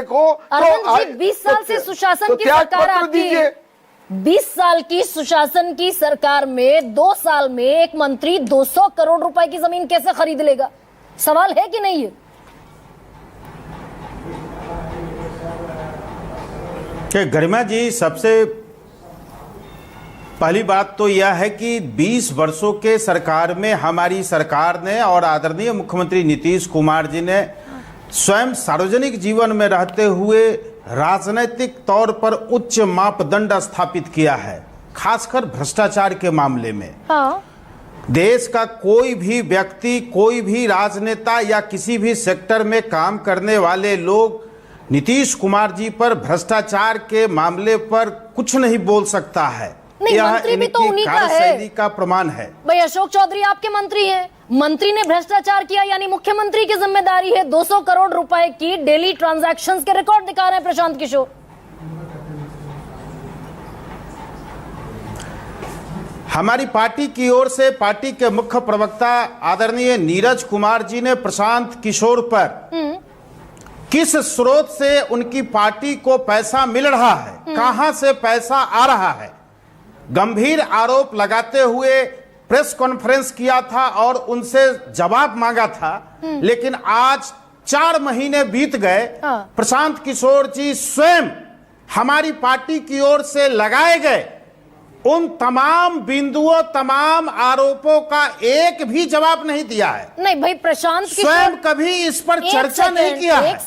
अरविंद जी 20 साल से सुशासन की सरकार आपकी, 20 साल की सुशासन की सरकार में 2 साल में एक मंत्री 200 करोड़ रुपए की जमीन कैसे खरीद लेगा? सवाल है कि नहीं है? गरिमा जी, सबसे पहली बात तो यह है कि 20 वर्षों के सरकार में हमारी सरकार ने और आदरणीय मुख्यमंत्री नीतीश कुमार जी ने स्वयं सार्वजनिक जीवन में रहते हुए राजनीतिक तौर पर उच्च मापदंड स्थापित किया है, खासकर भ्रष्टाचार के मामले में। हाँ। देश का कोई भी व्यक्ति, कोई भी राजनेता या किसी भी सेक्टर में काम करने वाले लोग नीतीश कुमार जी पर भ्रष्टाचार के मामले पर कुछ नहीं बोल सकता है। नहीं, मंत्री भी तो उन्हीं का है, कार्यशैली का प्रमाण है। भाई अशोक चौधरी आपके मंत्री हैं, मंत्री ने भ्रष्टाचार किया यानी मुख्यमंत्री की जिम्मेदारी है। 200 करोड़ रुपए की डेली ट्रांजैक्शंस के रिकॉर्ड दिखा रहे हैं प्रशांत किशोर। हमारी पार्टी की ओर से पार्टी के मुख्य प्रवक्ता आदरणीय नीरज कुमार जी ने प्रशांत किशोर पर किस स्रोत से उनकी पार्टी को पैसा मिल रहा है, कहां से पैसा आ रहा है, गंभीर आरोप लगाते हुए प्रेस कॉन्फ्रेंस किया था और उनसे जवाब मांगा था। लेकिन आज 4 महीने बीत गए, प्रशांत किशोर जी स्वयं हमारी पार्टी की ओर से लगाए गए उन तमाम बिंदुओं, तमाम आरोपों का एक भी जवाब नहीं दिया है। नहीं भाई, प्रशांत स्वयं कभी इस पर चर्चा नहीं किया है। एक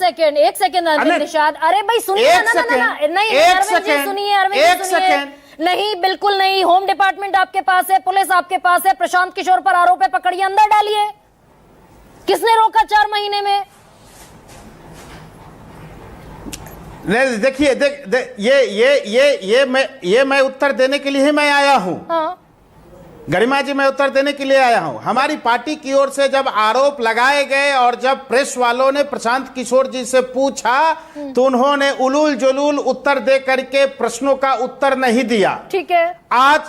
सेकंड अरविंद निषाद, अरे भाई सुनिए ना, नहीं अरविंद जी सुनिए, अरविंद जी सुनिए। नहीं, बिल्कुल नहीं। होम डिपार्टमेंट आपके पास है, पुलिस आपके पास है, प्रशांत किशोर पर आरोप है, पकड़िए, अंदर डालिए। किसने रोका 4 महीने में? देखिए, ये मैं उत्तर देने के लिए ही मैं आया हूं। हाँ। गरिमा जी, मैं उत्तर देने के लिए आया हूं। हमारी पार्टी की ओर से जब आरोप लगाए गए और जब प्रेस वालों ने प्रशांत किशोर जी से पूछा तो उन्होंने उलूल जुलूल उत्तर दे करके प्रश्नों का उत्तर नहीं दिया। ठीक है। आज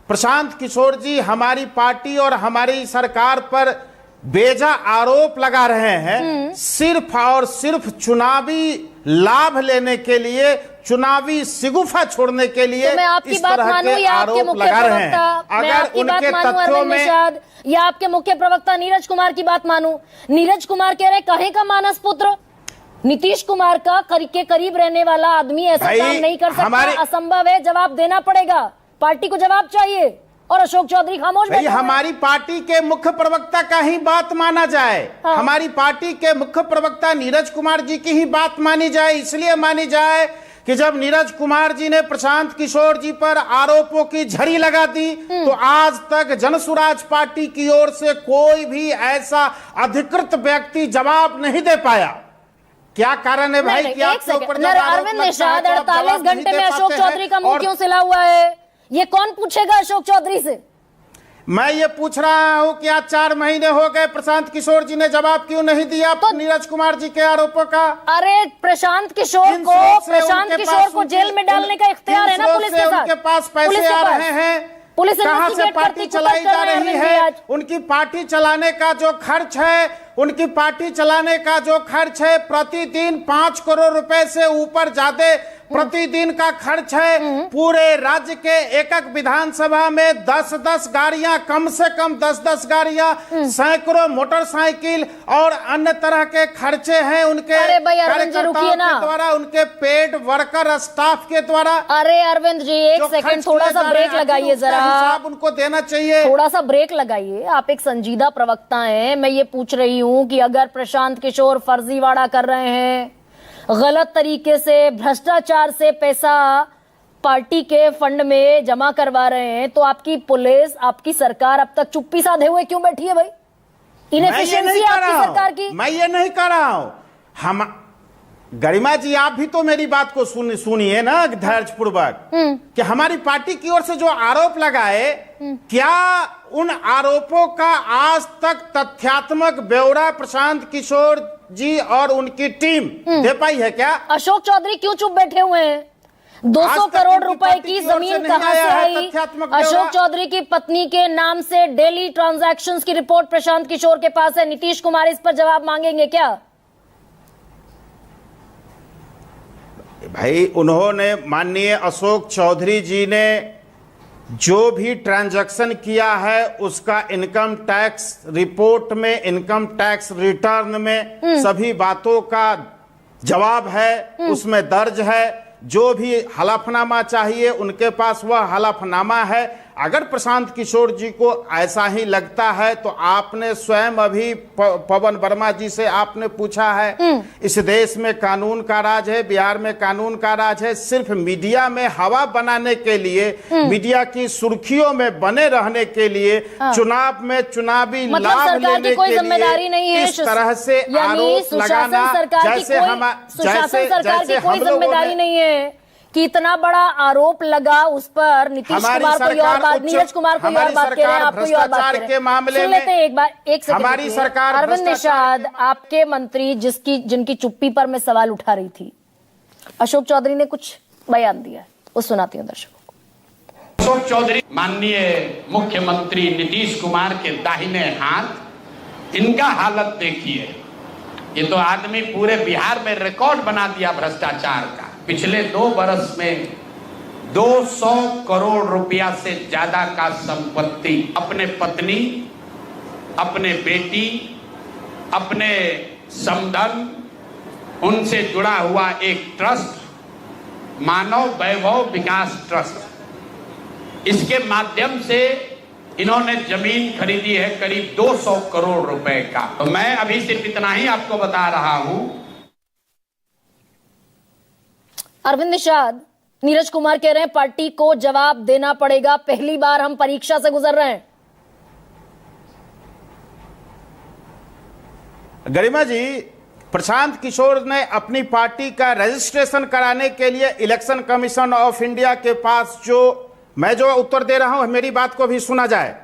प्रशांत किशोर जी हमारी पार्टी और हमारी सरकार पर बेजा आरोप लगा रहे हैं, सिर्फ और सिर्फ चुनावी लाभ लेने के लिए, चुनावी शिगुफा छोड़ने के लिए तो मैं आपकी इस बात तरह मानूं के या आपके आरोप मुख्य लगा रहे हैं। प्रवक्ता, मैं अगर आपकी बात उनके मानूं तथ्यों अरविंद में निषाद, या आपके मुख्य प्रवक्ता नीरज कुमार की बात मानूं? नीरज कुमार कह रहे कहे का मानस पुत्र, नीतीश कुमार का के करीब रहने वाला आदमी ऐसा काम नहीं कर सकता, असंभव है, जवाब देना पड़ेगा, पार्टी को जवाब चाहिए। और अशोक चौधरी खामोश बैठे हैं। हमारी पार्टी के मुख्य प्रवक्ता का ही बात माना जाए। हाँ। हमारी पार्टी के मुख्य प्रवक्ता नीरज कुमार जी की ही बात मानी जाए, इसलिए मानी जाए कि जब नीरज कुमार जी ने प्रशांत किशोर जी पर आरोपों की झड़ी लगा दी तो आज तक जनसुराज पार्टी की ओर से कोई भी ऐसा अधिकृत व्यक्ति जवाब नहीं दे पाया। क्या कारण है भाई? कि आपके ऊपर अरविंद निषाद 48 घंटे में अशोक चौधरी का मुंह क्यों सिला हुआ है? ये कौन पूछेगा अशोक चौधरी से? मैं ये पूछ रहा हूं कि आज 4 महीने हो गए, प्रशांत किशोर जी ने जवाब क्यों नहीं दिया तो नीरज कुमार जी के आरोपों का? अरे प्रशांत किशोर को जेल में डालने का इख्तियार है ना पुलिस के साथ। उनके पास पैसे आ रहे हैं, पुलिस कहां से पार्टी चलाई जा रही है? उनकी पार्टी चलाने का जो खर्च है, उनकी पार्टी चलाने का जो खर्च है प्रतिदिन 5 करोड़ रुपए से ऊपर ज्यादा प्रतिदिन का खर्च है। पूरे राज्य के एक विधानसभा में 10-10 गाड़ियां, कम से कम 10-10 गाड़ियां, सैकड़ों मोटरसाइकिल और अन्य तरह के खर्चे हैं उनके कार्यकर्ताओं के द्वारा, उनके पेड वर्कर स्टाफ के द्वारा। अरे अरविंद जी, एक सेकंड, थोड़ा सा ब्रेक लगाइए, जरा हिसाब उनको देना चाहिए। थोड़ा सा ब्रेक लगाइए। आप एक संजीदा प्रवक्ता हैं, मैं ये पूछ रही हूँ कि अगर प्रशांत किशोर फर्जीवाड़ा कर रहे हैं, गलत तरीके से भ्रष्टाचार से पैसा पार्टी के फंड में जमा करवा रहे हैं, तो आपकी पुलिस, आपकी सरकार अब तक चुप्पी साधे हुए क्यों बैठी है भाई? इनएफिशिएंसी आपकी सरकार की। मैं ये नहीं कर रहा हूं। हम गरिमा जी, आप भी तो मेरी बात को सुनिए ना धैर्यपूर्वक कि हमारी पार्टी की ओर से जो आरोप लगाए, क्या उन आरोपों का आज तक तथ्यात्मक ब्यौरा प्रशांत किशोर जी और उनकी टीम दे पाई है क्या? अशोक चौधरी क्यों चुप बैठे हुए हैं? 200 करोड़ रुपए की जमीन कहां से आई? अशोक चौधरी की पत्नी के नाम से डेली ट्रांजैक्शंस की रिपोर्ट प्रशांत किशोर के पास है। नीतीश कुमार इस पर जवाब मांगेंगे क्या? भाई उन्होंने माननीय अशोक चौधरी जी ने जो भी ट्रांजैक्शन किया है उसका इनकम टैक्स रिपोर्ट में, इनकम टैक्स रिटर्न में सभी बातों का जवाब है, उसमें दर्ज है। जो भी हलफनामा चाहिए उनके पास वह हलफनामा है। अगर प्रशांत किशोर जी को ऐसा ही लगता है तो आपने स्वयं अभी पवन वर्मा जी से आपने पूछा है, इस देश में कानून का राज है, बिहार में कानून का राज है। सिर्फ मीडिया में हवा बनाने के लिए, मीडिया की सुर्खियों में बने रहने के लिए, चुनाव में चुनावी लाभ लेने के लिए इस तरह से आरोप लगाना, जैसे कोई जिम्मेदारी नहीं है कि इतना बड़ा आरोप लगा उस पर। नीतीश कुमार कोई और बात, नीरज कुमार कोई और बात कह रहे हैं, आप कोई और बात कह रहे हैं। सुन लेते हैं एक बार, एक सेकंड। हमारी सरकार अरविंद निषाद, आपके मंत्री जिनकी चुप्पी पर मैं सवाल उठा रही थी, अशोक चौधरी ने कुछ बयान दिया है, वो सुनाती हूँ दर्शकों को। अशोक चौधरी माननीय मुख्यमंत्री नीतीश कुमार के दाहिने हाथ, इनका हालत देखिए। ये तो आदमी पूरे बिहार में रिकॉर्ड बना दिया भ्रष्टाचार का। पिछले 2 वर्ष में 200 करोड़ रुपया से ज्यादा का संपत्ति अपने पत्नी, अपने बेटी, अपने समधन, उनसे जुड़ा हुआ एक ट्रस्ट, मानव वैभव विकास ट्रस्ट, इसके माध्यम से इन्होंने जमीन खरीदी है करीब 200 करोड़ रुपए का। तो मैं अभी सिर्फ इतना ही आपको बता रहा हूं। अरविंद निषाद, नीरज कुमार कह रहे हैं पार्टी को जवाब देना पड़ेगा, पहली बार हम परीक्षा से गुजर रहे हैं। गरिमा जी, प्रशांत किशोर ने अपनी पार्टी का रजिस्ट्रेशन कराने के लिए इलेक्शन कमीशन ऑफ इंडिया के पास मैं जो उत्तर दे रहा हूं मेरी बात को भी सुना जाए।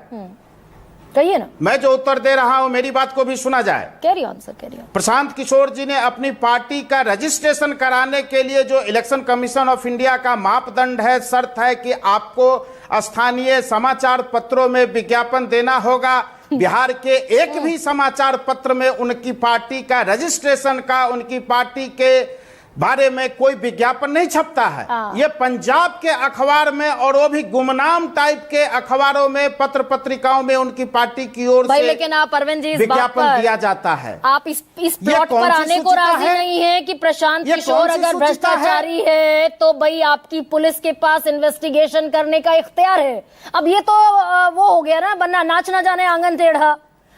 कहिए ना। मैं जो उत्तर दे रहा हूं मेरी बात को भी सुना जाए। Carry on sir, carry on. Prashant Kishor ji ने अपनी पार्टी का रजिस्ट्रेशन कराने के लिए जो इलेक्शन कमीशन ऑफ इंडिया का मापदंड है, शर्त है कि आपको स्थानीय समाचार पत्रों में विज्ञापन देना होगा। बिहार के एक भी समाचार पत्र में उनकी पार्टी का रजिस्ट्रेशन का, उनकी पार्टी के बारे में कोई विज्ञापन नहीं छपता है। ये पंजाब के अखबार में, और वो भी गुमनाम टाइप के अखबारों में, पत्र पत्रिकाओं में उनकी पार्टी की ओर से लेकिन आप अरविंद जी विज्ञापन दिया जाता है। आप इस प्लॉट पर आने को राजी नहीं है कि प्रशांत किशोर अगर भ्रष्टाचारी है तो भाई आपकी पुलिस के पास इन्वेस्टिगेशन करने का इख्तियार है। अब ये तो वो हो गया ना, बनना नाच ना जाने आंगन टेढ़ा।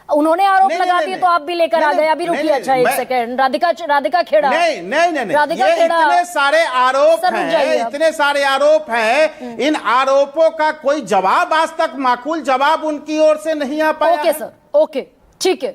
उन्होंने आरोप लगा दिए तो आप भी लेकर आ गए। अभी रुकिए, अच्छा एक सेकंड। राधिका खेड़ा, नहीं, राधिका खेड़ा, इतने सारे आरोप हैं, इतने सारे आरोप हैं। इन आरोपों का कोई जवाब आज तक, माकूल जवाब उनकी ओर से नहीं आ पाया। ओके सर, ओके, ठीक है।